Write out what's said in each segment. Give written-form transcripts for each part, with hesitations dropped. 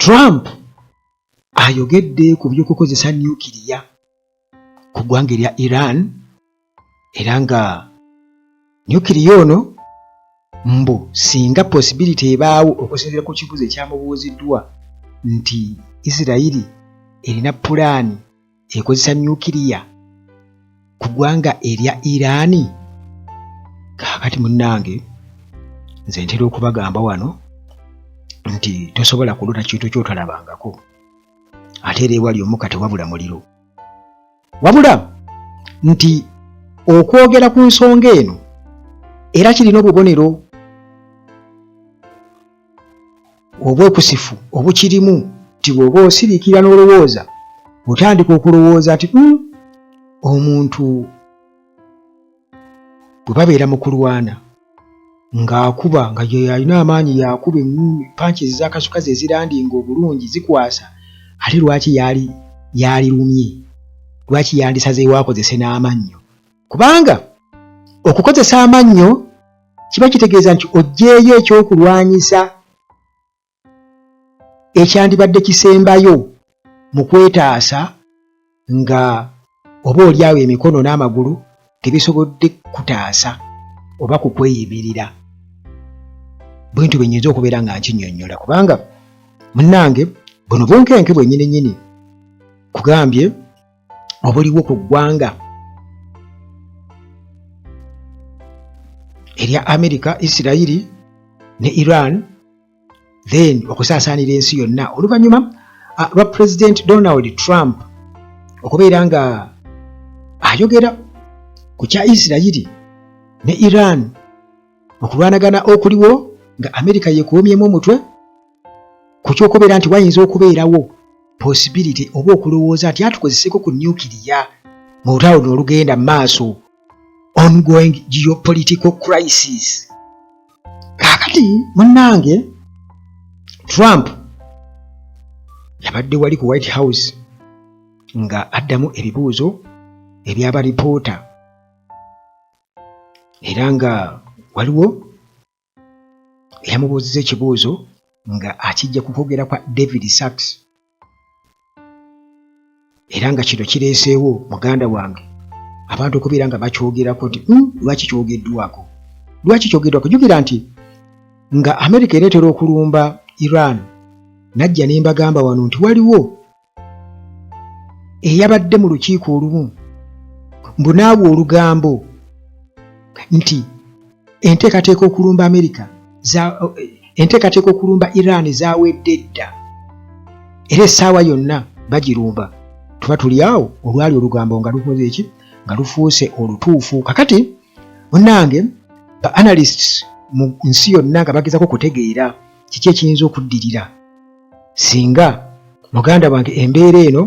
Trump ayogedde ku by'okukozesa nukiriya ku ggwanga erya Iran era nga nukiriya ono mbu singa possibility ebaawo okusinziira ku kibuuzo ekyamubuuziddwa nti Isirayiri erina pulaani ekozesa nukiriya ku ggwanga erya Iran. Kaakati munnange nze ntera okubagamba wano nti tosobola kulota kintu ky'otalabangako ate era ewali omukka tewabula muliro, wabula nti okwogera ku nsonga eno era kirina obubonero obwekusifu obukirimu nti bw'oba osiriikira n'olowooza otandika okulowooza nti omuntu bwe babeera mu kulwana ng'akuba nga alina amaanyi yakuba panchi ez'akasukazi ezirandinga obulungi zikwasa, ate lwaki yalirumye? Lwaki yandisazeewo akozese n'amannyo? Kubanga okukozesa amannyo kiba kitegeeza nti oggyeeyo ekyokulwanyisa ekyandibadde kisembayo mu kwetaasa nga oba oliawo emikono n'amagulu tebisobodde kutaasa oba kukweyimirira. Bwintu bwenyinza okubeera nga nkinnyonnyola kubanga munnange buno bunkenke bwennyini kugambye obuliwo ku ggwanga erya Amerika, Isirayiri ne Iran, then okusaasaanira ensi yonna oluvannyuma lwa President Donald Trump okubeera nga ayogera ku kya Isirayiri ne Iran okulwanagana okuliwo nga Amerika yeekuumyemu omutwe ku kyokubeera nti wayinza okubeerawo possibility oba okulowooza nti atukozeseko ku nukiriya mu lutalo olugenda mu maaso, ongoing geopolitical crisis. Kaakati munnange Trump yabadde wali ku White House nga addamu ebibuuzo eby'abalipoota era nga waliwo eyamubuuziza ekibuuzo nga akijja ku kwogera kwa David Sachs era nga kino kireeseewo muganda wange abantu okubeera nga bakyogerako nti lwaki kyogeddwako? Jjukira nti nga Amerika ereetera okulumba Iran najja ne mbagamba wano nti waliwo eyabadde mu lukiiko olumu mbu naawe olugambo nti enteekateeka okulumba Amerika enteekateeka okulumba Iran zaawedde dda era essaawa yonna bagirumba, tuba tuli awo olwali olugambo nga lukoze eki nga lufuuse olutuufu. Kakati munnange ba analysts mu nsi yonna nga bagezako kutegeera kiki ekiyinza okuddirira singa muganda wange embeera eno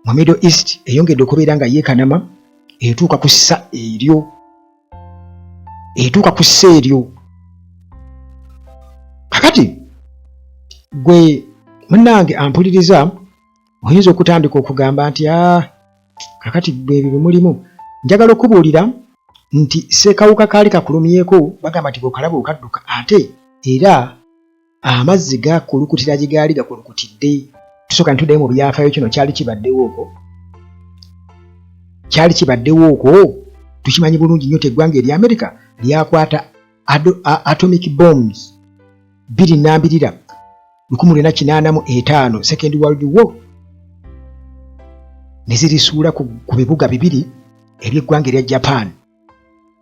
mu Middle East eyongedde okubeera nga yeekanama etuuka ku ssa eryo. Kakati gwe munnange ampuliriza oyinza okutandika okugamba nti kakati gwe ebyo mulimu. Njagala okubuulira nti ssekawuka kaali kakulumyeko bagamba nti bw'okalaba okadduka ate era amazzi gakulukutira gye gaali gakulukutidde. Tusooka ne tuddayo mu byafaayo kino kyali kibaddewo okwo tukimanyi bulungi nnyo teggwanga erya Amerika lyakwata atomic bombs 1985 Second World War ne zirisuula ku bibuga bibiri eby'eggwanga erya Japan,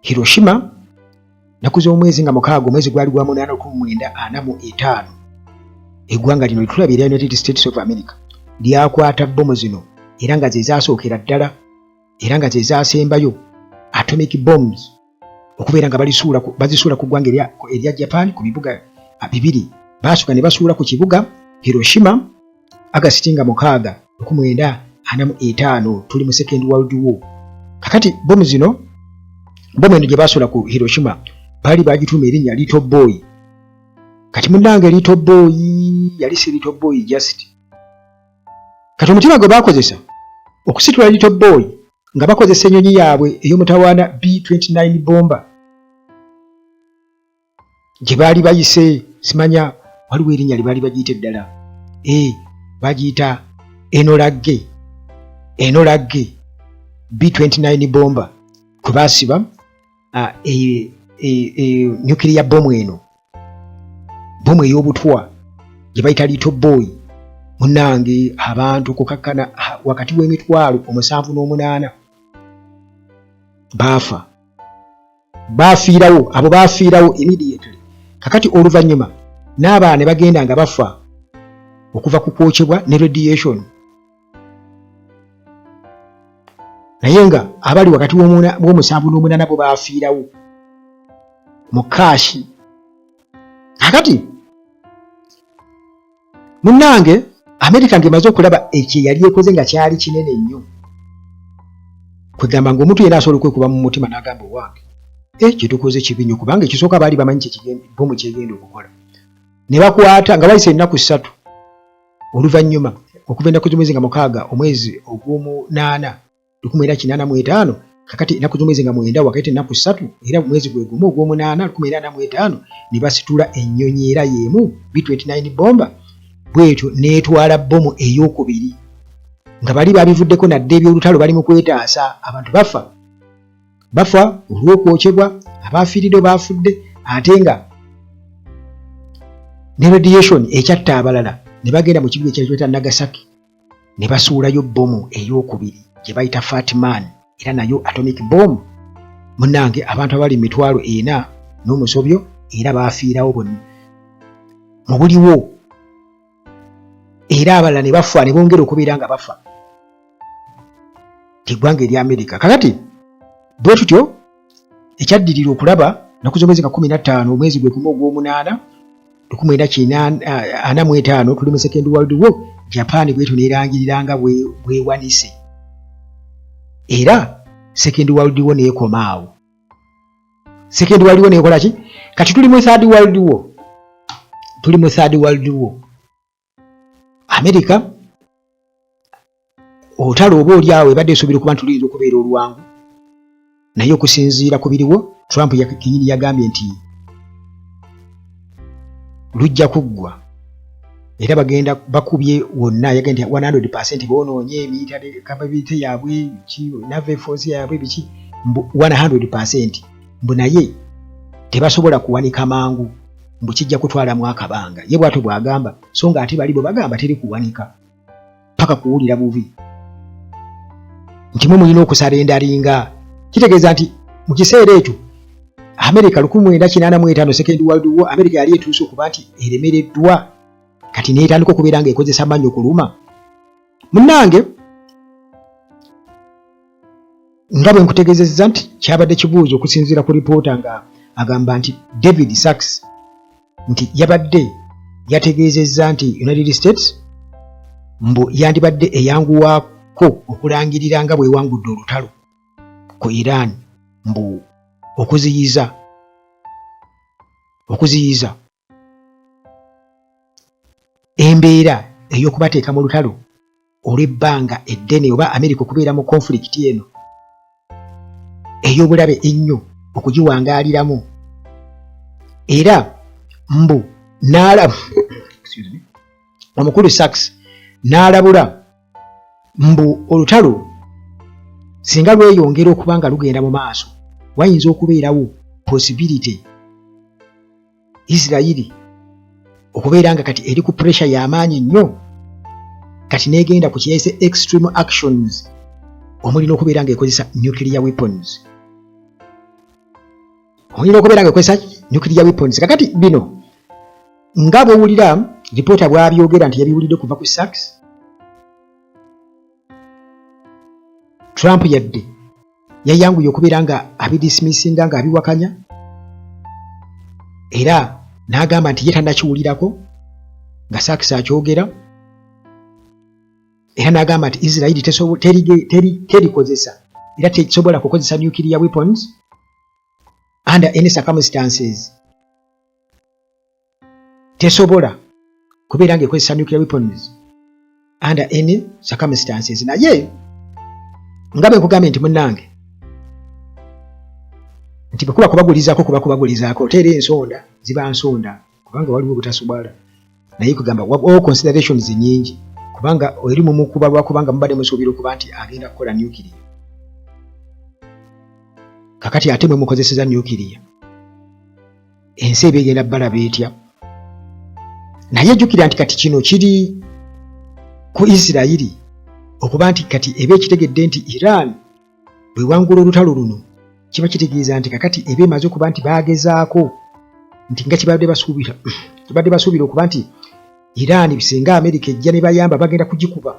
Hiroshima nnaku z'omwezi nga 6 omwezi gwali gwa 8/1945. Eggwanga lino litulabye erya United States of America lyakwata bbomu zino era nga ze zaasookera ddala era nga ze zaasembayo atomic bombs okubeera nga bazisuula ku ggwanga erya Japan ku bibuga bibiri. Baasooka ne basuula ku kibuga Hiroshima August 6, 1945, tuli mu Second World War. Kakati bbomu eno gye baasuula ku Hiroshima baali bagituuma erinnya Little Boy. Kati munnange Little Boy yali si Little Boy just. Kati omutima gwe baakozesa okusitula Little Boy nga bakozesa ennyonyi yaabwe ey'omutawaana B-29 bomba gye baali bayise simanya waliwo erinnya lye baali bagiyita eddala bagiyita enolagge B29 bomba kwe baasiba nukiriya bbomu eno, bbomu ey'obutwa gye bayita little boy. Munnange abantu kukakkana wakati w'emitwalo 78 baafa, abo baafiirawo immediately. Kakati oluvannyuma n'abaana ne bagenda nga bafa okuva ku kwokyebwa ne radiation. Naye nga abali wakati w'78 bo baafiirawo mu kaashi. Kakati munnange America ng'emaze okulaba ekyo yali ekoze nga kyali kinene nnyo, kwegamba ng'omuntu yenna asobola okwekuba mu mutima n'agamba owange kye tukoze kibi nnyo, kubanga ekisooka baali bamanyi bbomu kyegenda okukola. Ne bakwata nga bayise ennaku 3 oluvannyuma okuva ennaku z'omwezi nga 6 omwezi ogw'omunaana 1985. Kakati ennaku z'omwezi nga 9 wakati ennaku 3 era omwezi gwe gumu ogw'omunaana 1985 ne basitula ennyonyi era y'emu B29 bomba, bwetyo n'etwala bbomu ey'okubiri nga bali babivuddeko nadde eby'olutalo bali mu kwetaasa. Abantu bafa olw'okwokyebwa, abaafiiridde baafudde, ate nga ne radiation ekyatta abalala. Ne bagenda mu kibuga ekyayitibwa Nagasaki ne basuulayo bbomu ey'okubiri gye bayita Fat Man, era nayo atomic bomb. Munnange abantu abali 40,000 n'omusobyo era baafiirawo bonna mu buliwo, era abalala ne bafa ne bongera okubeera nga bafa. Eggwanga erya America. Kakati bwe tutyo ekyaddirira okulaba nnaku z'omwezi nga 15 omwezi gwe gumu ogw'omunaana 1945 tuli mu Second World War, Japan bwetyo neerangirira nga bwewanise, era Second World War neekomaawo. Second World War neekola ki? Kati tuli mu Third World War. America otalo oba oli awo ebadde esuubira okuba nti luyinza okubeera olwangu, naye okusinziira ku biriwo, Trump kenyini yagambye nti lujja kuggwa, era bagenda bakubye wonna. Yagambye nti 100% boonoonye military capability yaabwe, naval force yaabwe, biki 100%, mbu naye tebasobola kuwanika mangu, mbu kijja kutwalamu akabanga. Ye bw'atyo bw'agamba, so nga ate bali bo bagamba teri kuwanika paka kuwulira bubi nti mwe mulina okusalendalinga. Kitegeeza nti mu kiseera ekyo America 1985 Second World War, America yali etuuse okuba nti eremereddwa, kati neetandika okubeera nga ekozesa amannya okuluma. Munnange nga bwe nkutegeezezza nti kyabadde kibuuzo okusinziira ku lipoota nga agamba nti David Sachs nti yabadde yategeezezza nti United States mbu yandibadde eyanguwaako okulangirira nga bwewangudde olutalo ku Iran, mbu okuziyiza embeera ey'okubateeka mu lutalo olw'ebbanga eddene, oba America okubeera mu conflict eno ey'obulabe ennyo okugiwangaaliramu, era mbu omukulu Sachs n'alabula mbu olutalo singa lweyongera okuba nga lugenda mu maaso, wayinza okubeerawo possibility Israeli okubeera nga kati eri ku pressure y'amaanyi nnyo, kati neegenda ku kiyise extreme actions, omuli n'okubeera nga ekozesa nuclear weapons. Kakati bino nga bwewulira lipoota bw'abyogera nti yabiwulidde kuva ku Sachs, Trump yadde yayanguye okubeera nga abidismissinga nga abiwakanya, era n'agamba nti ye tannakiwulirako nga Sachs akyogera, era n'agamba nti Israeli terikozesa era tesobola kukozesa nuclear weapons under any circumstances. Tesobola kubeera nga ekozesa nuclear weapons under any circumstances. Naye nga bwe nkugambye nti munnange nti bwe kuba kubagulizaako teera ensonda ziba nsonda, kubanga waliwo obutasobala. naye kugamba all considerations nyingi kubanga eri mu mukuba lwakubanga mubadde musuubira okuba nti agenda kukola nukiriya. Kakati ate mwe mukozeseza nukiriya ensi eba egenda balaba etya? Naye jjukira nti kati kino kiri ku Isirayiri okuba nti kati eba ekitegedde nti Iran bwe wangula olutalo luno kiba kitegeeza nti kakati eba emaze okuba nti baagezaako nti nga kibadde basuubira okuba nti Iran bisinga Amerika ejja ne bayamba bagenda kugikuba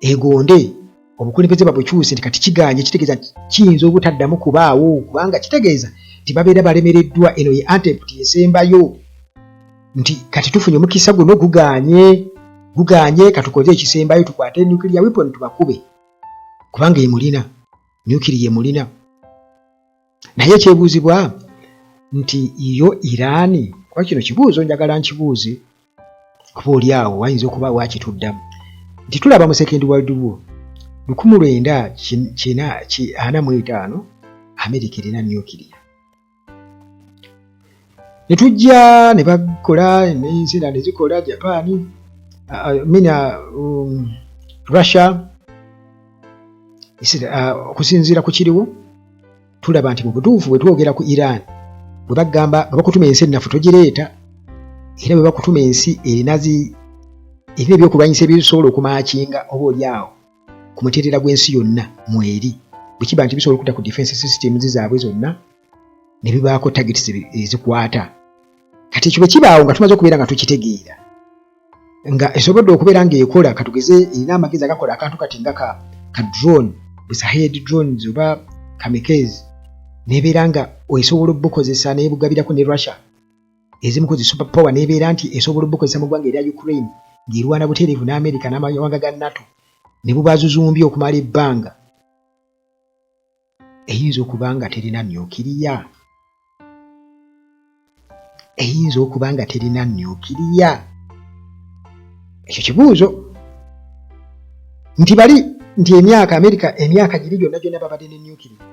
egonde obukulembeze bwe bukyuse nti kati kiganye kitegeeza nti kiyinza obutaddamu kubaawo kubanga kitegeeza nti babeera balemereddwa eno ye attempt esembayo nti kati tufunye omukisa guno guganye katukoze ekisembayo tukwate nuclear weapon tubakube kubanga emulina nuclear emulina. Naye ekyebuuzibwa nti iyo Iran kwa kino kibuuzo njagala nkibuuze kuba oli awo wayinza okuba wakituddamu nti tulaba mu Second World War 1945 Amerika erina nuclear ne tujja ne bakola n'ensi endala ne zikola Japan Russia okusinziira ku kiriwo tulaba nti mu butuufu bwe twogera ku Iran bwe bagamba bakutuma ensi ennafu togireeta era bwe bakutuma ensi erina ebyokulwanyisa ebisobola okumaakinga oba oli awo ku muteerera gw'ensi yonna mweri bwe kiba nti bisobola okutta ku defense systems zaabwe zonna ne bibaako targets ezikwata. Kati ekyo bwe kibaawo nga tumaze okubeera nga tukitegeera nga esobodde okubeera ng'ekola katugeze erina amagezi agakola akantu kati nga ka drone busahead drones oba kamikaze nebeera nga esobola obbukozesa nebugabirako ne Russia ezimu kozi super power nebeera nti esobola obbukozesa mu ggwanga erya Ukraine ng'erwana buteerevu n'Amerika n'amawanga ga NATO ne bubazuzumbye okumala ebbanga eyinza okuba nga terina nukiriya ekyo kibuuzo nti emyaka giri gyonna babadde ne nukiriya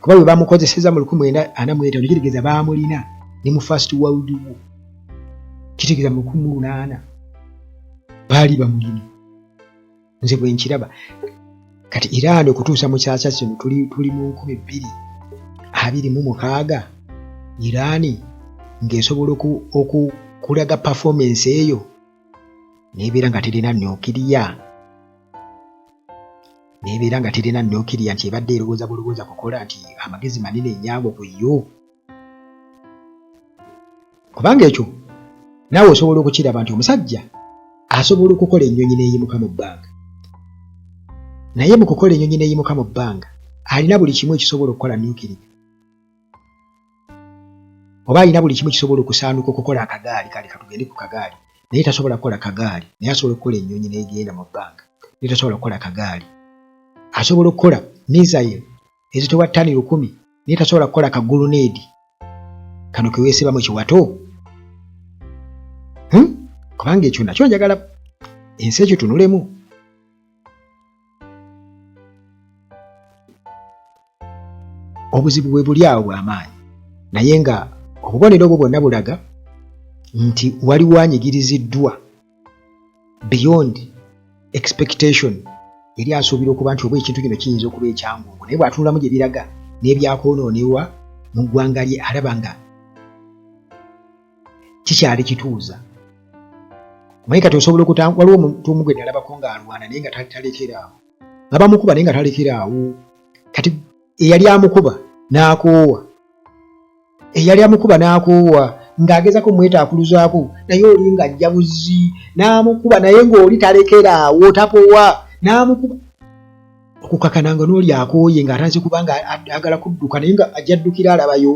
kuba bwe bamukozeseza mu 1945 kitegeeza baamulina ne mu First World War kitegeeza mu 1800 baali bamulina. Nze bwe nkiraba kati Iran okutuusa mu kyakya kino tuli mu 2026 Iran ng'esobola okulaga performance eyo nebeera nga terina nukiriya nti ebadde erowooza bulowooza kukola nti amagezi manene enyangu ku yo kubanga ekyo naawe osobola okukiraba nti omusajja asobola okukola ennyonyi n'eyimuka mu bbanga naye mu kukola ennyonyi n'eyimuka mu bbanga alina buli kimu ekisobola okukola nukiriya oba alina buli kimu ekisobola okusaanuka okukola akagaali kale katugende ku kagaali naye tasobola kukola kagaali naye asobola okukola ennyonyi n'egenda mu bbanga naye tasobola kukola kagaali. Asobola okukola missile ezitowa ttani 10 naye tasobola kukola kaguluneedi kano keweesibamu kiwato kubanga ekyo nakyo njagala ensi ekyo tunulemu. Obuzibu bwe buli awo bw'amaanyi naye nga obubonero obwo bwonna bulaga nti waliwo anyigiriziddwa beyond expectation eri asuubira okuba nti oba ekintu kino kiyinza okuba ekyangungu naye bw'atunulamu gye biraga n'ebyakoonoonebwa mu ggwanga lye alaba nga kikyali kituuza. Omanyi kati osobola waliwo omuntu omu gwe nalabako ng'alwana naye nga talekeraawo nga bamukuba naye nga talekeraawo kati eyali amukuba n'akoowa ng'agezako mwetaakuluzaako naye oli ng'ajja buzzi n'amukuba naye ng'oli talekeraawo tapowa n'amukuba okukakananga n'oli akooye ng'atanze kuba nga agala kudduka naye nga ajja addukira alabayo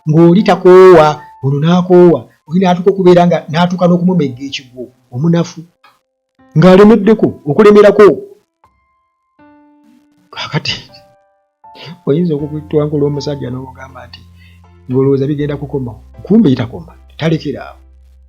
ng'oli takoowa ono n'akoowa oli n'atuuka okubeera nga n'atuuka n'okumumegga ekigwo omunafu ng'alemeddeko okulemerako. Kakati oyinza okukutwangula omusajja n'omugamba nti ng'olowooza bigenda kukoma kumbe itakoma talekera awo